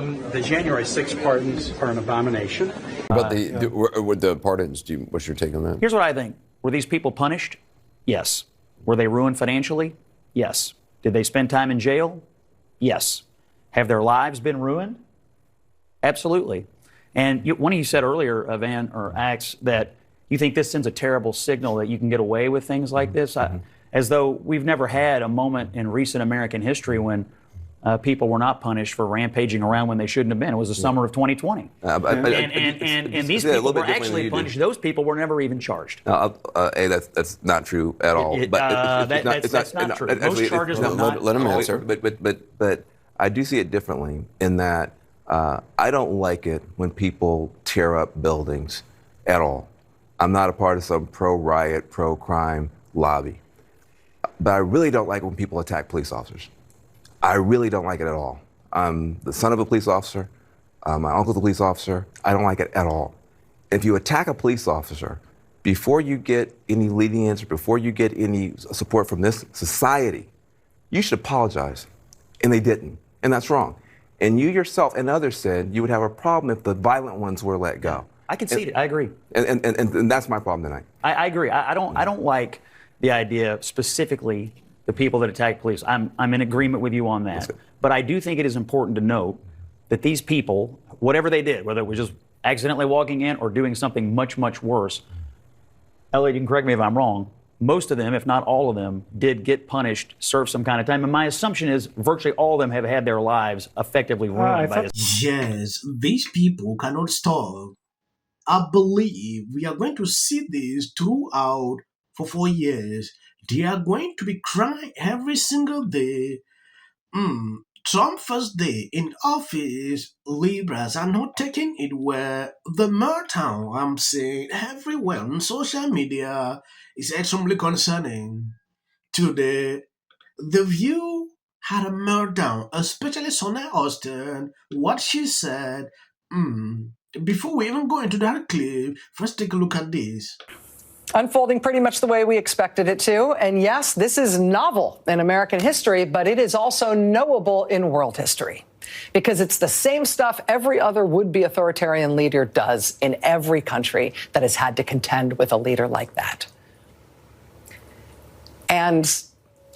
The January 6th pardons are an abomination. But with the pardons, what's your take on that? Here's what I think. Were these people punished? Yes. Were they ruined financially? Yes. Did they spend time in jail? Yes. Have their lives been ruined? Absolutely. And one of you said earlier, Van or Axe, that you think this sends a terrible signal that you can get away with things like this, as though we've never had a moment in recent American history when people were not punished for rampaging around when they shouldn't have been. It was the summer of 2020. And these people were actually punished. Those people were never even charged. That's not true at all. That's not true. Most charges were not. Let him answer. But I do see it differently in that I don't like it when people tear up buildings at all. I'm not a part of some pro-riot, pro-crime lobby. But I really don't like when people attack police officers. I really don't like it at all. I'm the son of a police officer. My uncle's a police officer. I don't like it at all. If you attack a police officer, before you get any lenience or before you get any support from this society, you should apologize. And they didn't. And that's wrong. And you yourself and others said you would have a problem if the violent ones were let go. I concede it. I agree. And that's my problem tonight. I agree. I don't like the idea specifically the people that attack police. I'm in agreement with you on that. But I do think it is important to note that these people, whatever they did, whether it was just accidentally walking in or doing something much, much worse, Elliot, you can correct me if I'm wrong, most of them, if not all of them, did get punished, serve some kind of time. And my assumption is virtually all of them have had their lives effectively ruined by this. Yes, these people cannot stop. I believe we are going to see this throughout for 4 years. They are going to be crying every single day. Trump first day in office, Libras are not taking it where the meltdown I'm seeing everywhere on social media is extremely concerning. Today, The View had a meltdown, especially Sonia Hostin, what she said. Before we even go into that clip, first take a look at this. Unfolding pretty much the way we expected it to. And yes, this is novel in American history, but it is also knowable in world history because it's the same stuff every other would-be authoritarian leader does in every country that has had to contend with a leader like that. And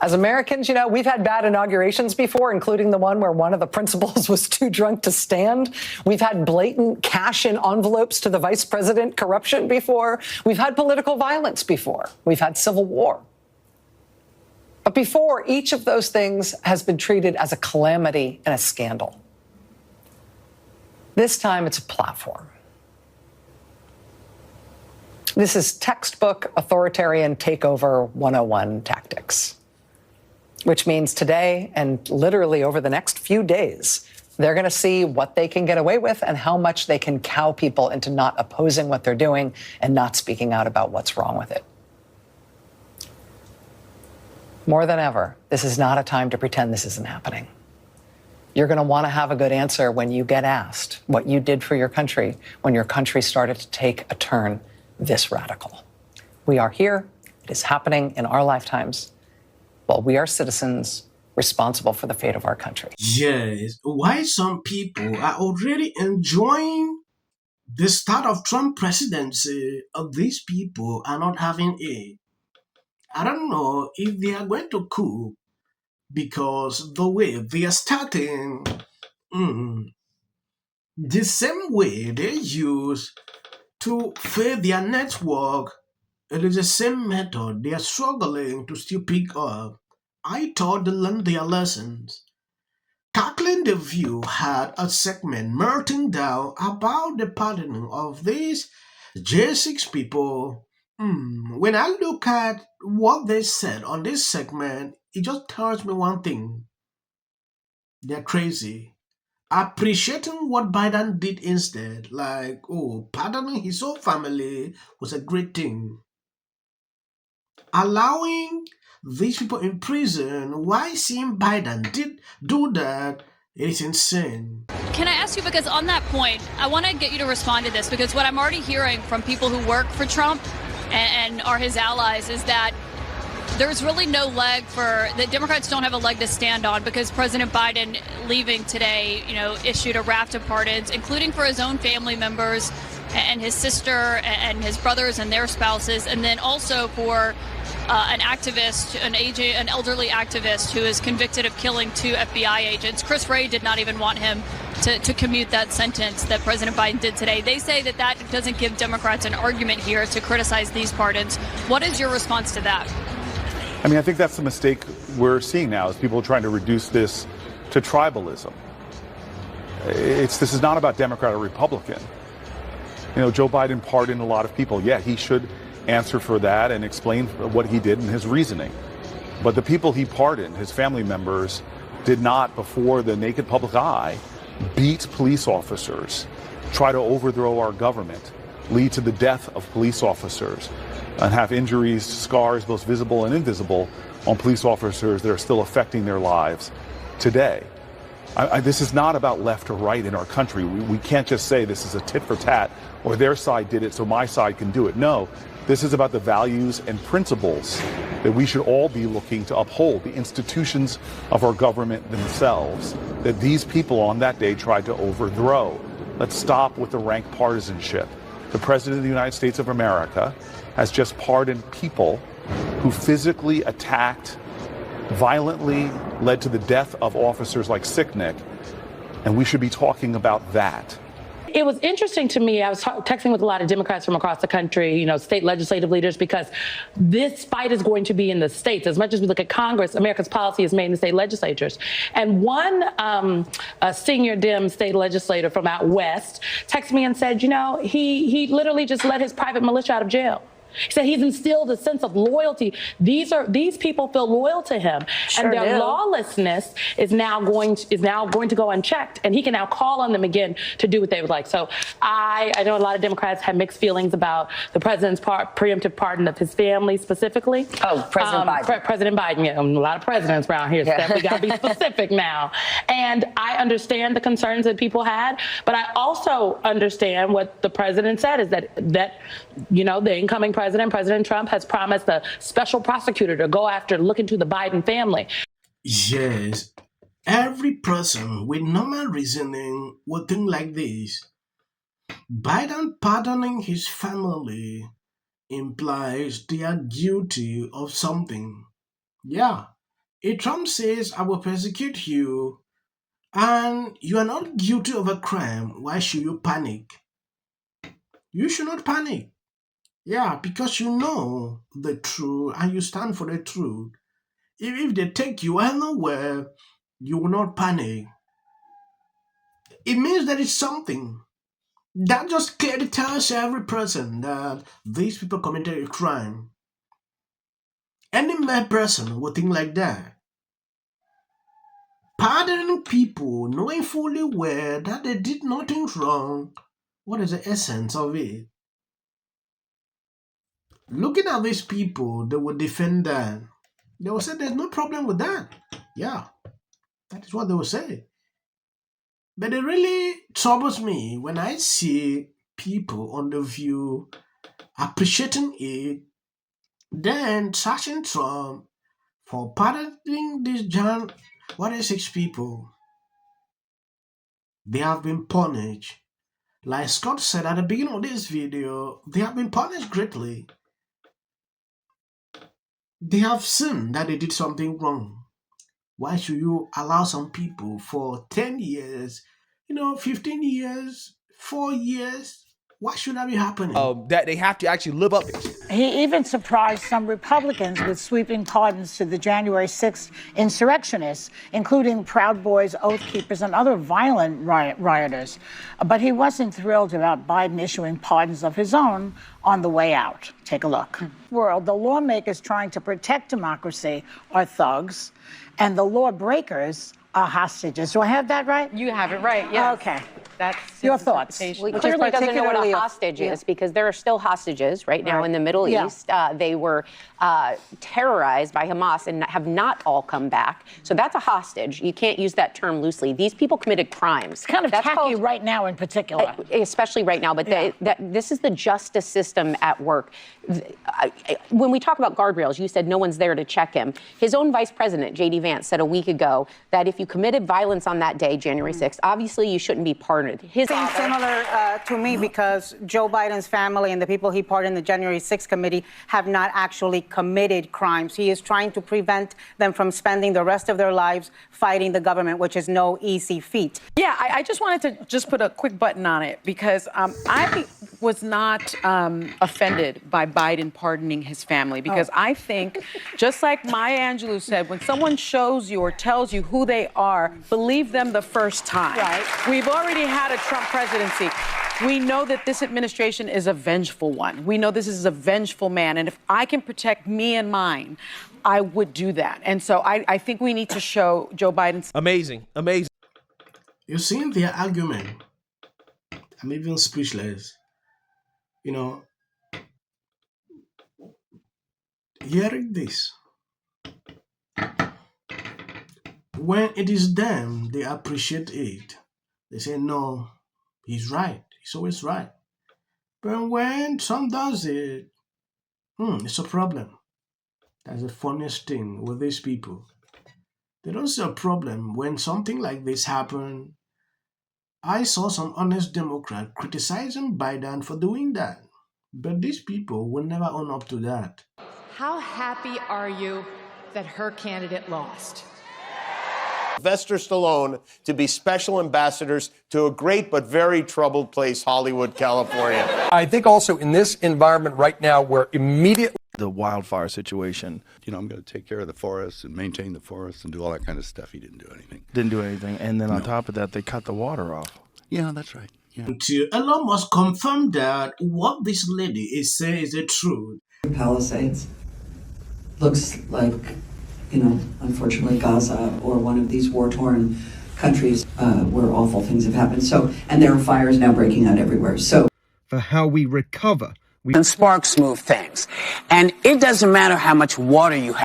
as Americans, you know, we've had bad inaugurations before, including the one where one of the principals was too drunk to stand. We've had blatant cash in envelopes to the vice president corruption before. We've had political violence before. We've had civil war. But before, each of those things has been treated as a calamity and a scandal. This time, it's a platform. This is textbook authoritarian takeover 101 tactics. Which means today and literally over the next few days, they're going to see what they can get away with and how much they can cow people into not opposing what they're doing and not speaking out about what's wrong with it. More than ever, this is not a time to pretend this isn't happening. You're going to want to have a good answer when you get asked what you did for your country when your country started to take a turn this radical. We are here. It is happening in our lifetimes. Well, we are citizens responsible for the fate of our country. Yes, why some people are already enjoying the start of Trump presidency, these people are not having it. I don't know if they are going to coup because the way they are starting, the same way they use to fail their network, it is the same method they are struggling to still pick up. I thought they learned their lessons. Tackling the View had a segment melting down about the pardoning of these J6 people. When I look at what they said on this segment, it just tells me one thing. They're crazy. Appreciating what Biden did instead, like, pardoning his own family was a great thing. Allowing these people in prison, why seeing Biden did do that, it is insane. Can I ask you, because on that point, I want to get you to respond to this, because what I'm already hearing from people who work for Trump and are his allies is that there's really no leg for the Democrats don't have a leg to stand on because President Biden leaving today, issued a raft of pardons, including for his own family members and his sister and his brothers and their spouses, and then also for an activist, an elderly activist who is convicted of killing 2 FBI agents. Chris Wray did not even want him to commute that sentence that President Biden did today. They say that doesn't give Democrats an argument here to criticize these pardons. What is your response to that? I mean, I think that's the mistake we're seeing now is people trying to reduce this to tribalism. This is not about Democrat or Republican. Joe Biden pardoned a lot of people. Yeah, he should answer for that and explain what he did and his reasoning. But the people he pardoned, his family members, did not, before the naked public eye, beat police officers, try to overthrow our government, lead to the death of police officers, and have injuries, scars, both visible and invisible, on police officers that are still affecting their lives today. This is not about left or right in our country. We can't just say this is a tit for tat, or their side did it so my side can do it. No, this is about the values and principles that we should all be looking to uphold, the institutions of our government themselves, that these people on that day tried to overthrow. Let's stop with the rank partisanship. The President of the United States of America has just pardoned people who physically attacked, violently led to the death of officers like Sicknick, and we should be talking about that. It was interesting to me. I was texting with a lot of Democrats from across the country, state legislative leaders, because this fight is going to be in the states. As much as we look at Congress, America's policy is made in the state legislatures. And one senior Dem state legislator from out west texted me and said, he literally just let his private militia out of jail. He said he's instilled a sense of loyalty. These people feel loyal to him, Sure and their do. lawlessness is now going to go unchecked, and he can now call on them again to do what they would like. So I know a lot of Democrats have mixed feelings about the president's preemptive pardon of his family specifically. Oh, President Biden. President Biden. Yeah, a lot of presidents around here. Yeah. Steph, we got to be specific now. And I understand the concerns that people had, but I also understand what the president said is that the incoming President Trump, has promised a special prosecutor to go after, look into the Biden family. Yes, every person with normal reasoning would think like this. Biden pardoning his family implies they are guilty of something. Yeah, if Trump says, I will persecute you, and you are not guilty of a crime, why should you panic? You should not panic. Yeah, because you know the truth and you stand for the truth. If they take you anywhere, you will not panic. It means there is something. That just clearly tells every person that these people committed a crime. Any mad person would think like that. Pardoning people, knowing fully well that they did nothing wrong, what is the essence of it? Looking at these people, they will defend that. They will say there's no problem with that. Yeah, that is what they will say. But it really troubles me when I see people on The View appreciating it, then searching Trump for pardoning these 6 people. They have been punished. Like Scott said at the beginning of this video, they have been punished greatly. They have seen that they did something wrong. Why should you allow some people for 10 years, 15 years, 4 years? Why should that be happening? That they have to actually live up. He even surprised some Republicans with sweeping pardons to the January 6th insurrectionists, including Proud Boys, Oath Keepers, and other violent rioters. But he wasn't thrilled about Biden issuing pardons of his own on the way out. Take a look. World, the lawmakers trying to protect democracy are thugs, and the lawbreakers are hostages. Do I have that right? You have it right, yes. Okay. That's your thoughts. Well, he Which is clearly doesn't know what particularly a hostage is, because there are still hostages right now in the Middle East. They were terrorized by Hamas and have not all come back. So that's a hostage. You can't use that term loosely. These people committed crimes. It's kind of that's tacky right now in particular. Especially right now. But this is the justice system at work. When we talk about guardrails, you said no one's there to check him. His own vice president, J.D. Vance, said a week ago that if you committed violence on that day, January 6th, obviously you shouldn't be pardoned. Seems similar to me, because Joe Biden's family and the people he pardoned in the January 6th committee have not actually committed crimes. He is trying to prevent them from spending the rest of their lives fighting the government, which is no easy feat. Yeah, I just wanted to just put a quick button on it, because I was not offended by Biden pardoning his family, because I think, just like Maya Angelou said, when someone shows you or tells you who they are, believe them the first time. Right. We've already had a Trump presidency. We know that this administration is a vengeful one. We know this is a vengeful man. And if I can protect me and mine, I would do that. And so I think we need to show Joe Biden. Amazing. You see their argument. I'm even speechless. You know, hearing this. When it is them, they appreciate it. They say, no, he's right. He's always right. But when some does it, it's a problem. That's the funniest thing with these people. They don't see a problem when something like this happens. I saw some honest Democrat criticizing Biden for doing that. But these people will never own up to that. How happy are you that her candidate lost? Sylvester Stallone to be special ambassadors to a great but very troubled place, Hollywood, California. I think also in this environment right now where immediately The wildfire situation. I'm going to take care of the forests and maintain the forests and do all that kind of stuff. He didn't do anything. Didn't do anything. And then on top of that, they cut the water off. Yeah, that's right. Yeah. Until Elon Musk confirmed that what this lady is saying is the truth. Palisades looks like, unfortunately Gaza or one of these war-torn countries where awful things have happened. So, and there are fires now breaking out everywhere. So, for how we recover. And sparks move things. And it doesn't matter how much water you have.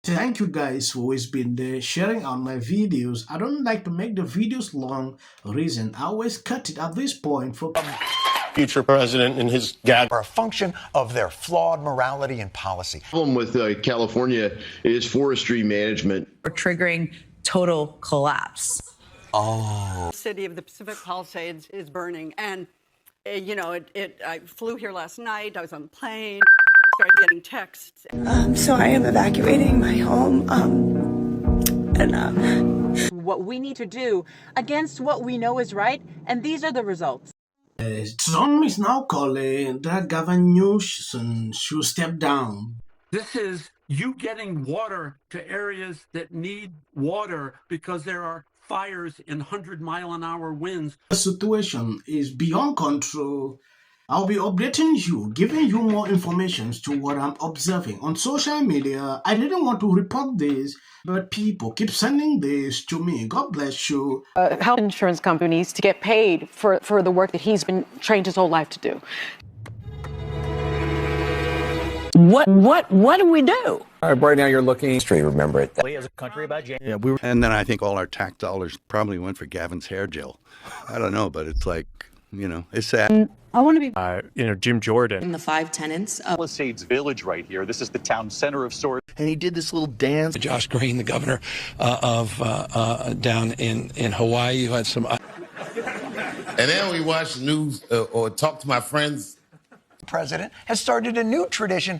Thank you guys for always been there sharing on my videos. I don't like to make the videos long. Reason I always cut it at this point for Future president and his gag are a function of their flawed morality and policy. The problem with California is forestry management. We're triggering total collapse. oh. The city of the Pacific Palisades is burning, and I flew here last night. I was on a plane, started getting texts. So I am evacuating my home. What we need to do against what we know is right, and these are the results. Trump is now calling that Gavin Newsom should step down. This is you getting water to areas that need water because there are fires in 100-mile-an-hour winds. The situation is beyond control. I'll be updating you, giving you more information to what I'm observing on social media. I didn't want to report this, but people keep sending this to me. God bless you. Health insurance companies to get paid for the work that he's been trained his whole life to do. What do we do? All right, right now you're looking. Remember it. As a country about Yeah, and then I think all our tax dollars probably went for Gavin's hair gel. I don't know, but it's like, it's sad. I want to be, Jim Jordan. in the 5 tenants of Palisades Village right here. This is the town center of sorts. And he did this little dance. Josh Green, the governor of down in Hawaii, who had some. And then we watch the news or talk to my friends. The president has started a new tradition.